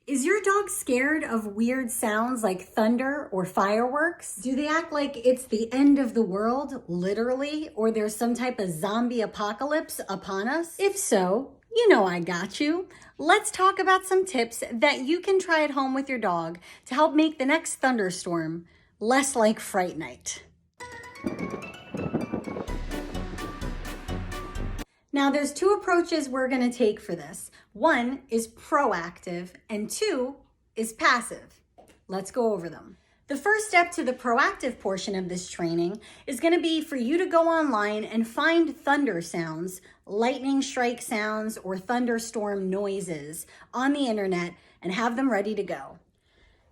Is your dog scared of weird sounds like thunder or fireworks? Do they act like it's the end of the world, literally, or there's some type of zombie apocalypse upon us? If so, you know I got you. Let's talk about some tips that you can try at home with your dog to help make the next thunderstorm less like Fright Night. Now, there's two approaches we're going to take for this. One is proactive and two is passive. Let's go over them. The first step to the proactive portion of this training is going to be for you to go online and find thunder sounds, lightning strike sounds, or thunderstorm noises on the internet and have them ready to go.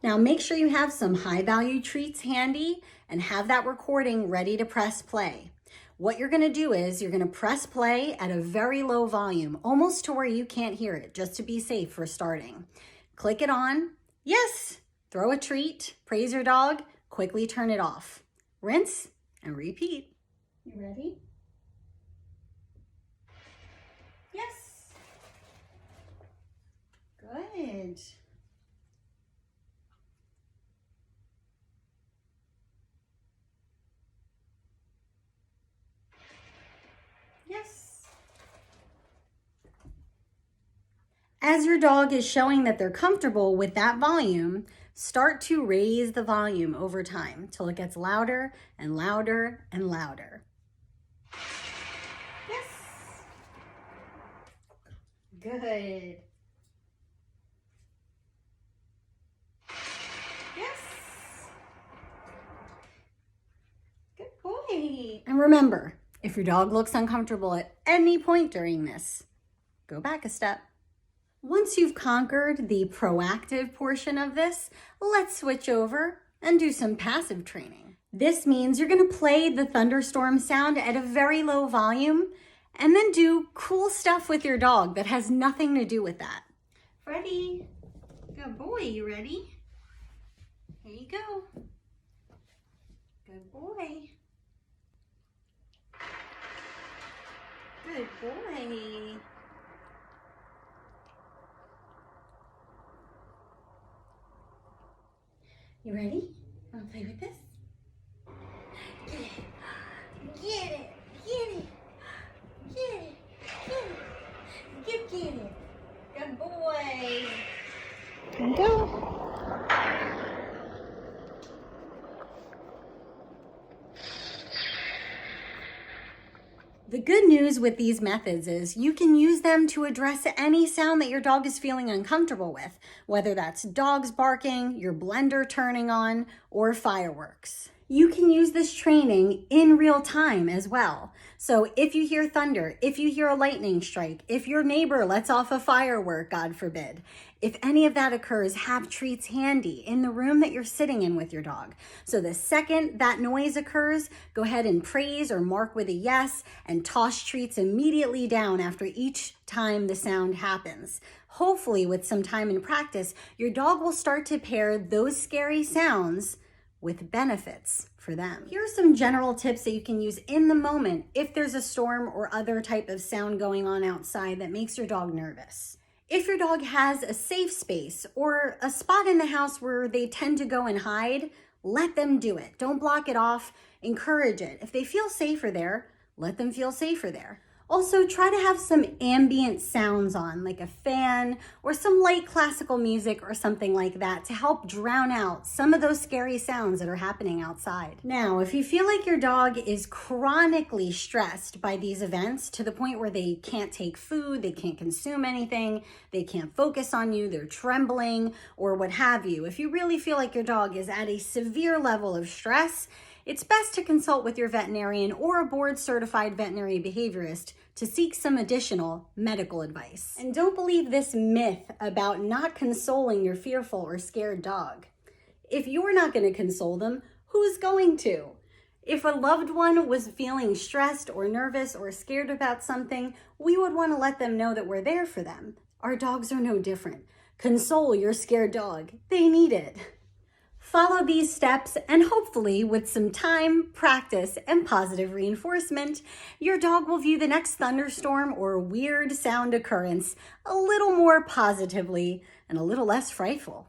Now, make sure you have some high value treats handy and have that recording ready to press play. What you're gonna do is you're gonna press play at a very low volume, almost to where you can't hear it, just to be safe for starting. Click it on, yes, throw a treat, praise your dog, quickly turn it off. Rinse and repeat. You ready? Yes. Good. Yes. As your dog is showing that they're comfortable with that volume, start to raise the volume over time till it gets louder and louder and louder. Yes. Good. Yes. Good boy. And remember, if your dog looks uncomfortable at any point during this, go back a step. Once you've conquered the proactive portion of this, let's switch over and do some passive training. This means you're going to play the thunderstorm sound at a very low volume and then do cool stuff with your dog that has nothing to do with that. Freddie, good boy, you ready? Here you go. Good boy. Good boy. You ready? Wanna play with this? Get it. Get it. Get it. Get it. Get it. Get it. Good boy. Here you go. The good news with these methods is you can use them to address any sound that your dog is feeling uncomfortable with, whether that's dogs barking, your blender turning on, or fireworks. You can use this training in real time as well. So if you hear thunder, if you hear a lightning strike, if your neighbor lets off a firework, God forbid, if any of that occurs, have treats handy in the room that you're sitting in with your dog. So the second that noise occurs, go ahead and praise or mark with a yes and toss treats immediately down after each time the sound happens. Hopefully, with some time and practice, your dog will start to pair those scary sounds with benefits for them. Here are some general tips that you can use in the moment if there's a storm or other type of sound going on outside that makes your dog nervous. If your dog has a safe space or a spot in the house where they tend to go and hide, let them do it. Don't block it off, encourage it. If they feel safer there, let them feel safer there. Also, try to have some ambient sounds on, like a fan or some light classical music or something like that to help drown out some of those scary sounds that are happening outside. Now, if you feel like your dog is chronically stressed by these events to the point where they can't take food, they can't consume anything, they can't focus on you, they're trembling, or what have you, if you really feel like your dog is at a severe level of stress, it's best to consult with your veterinarian or a board-certified veterinary behaviorist to seek some additional medical advice. And don't believe this myth about not consoling your fearful or scared dog. If you're not going to console them, who's going to? If a loved one was feeling stressed or nervous or scared about something, we would want to let them know that we're there for them. Our dogs are no different. Console your scared dog. They need it. Follow these steps, and hopefully with some time, practice, and positive reinforcement, your dog will view the next thunderstorm or weird sound occurrence a little more positively and a little less frightful.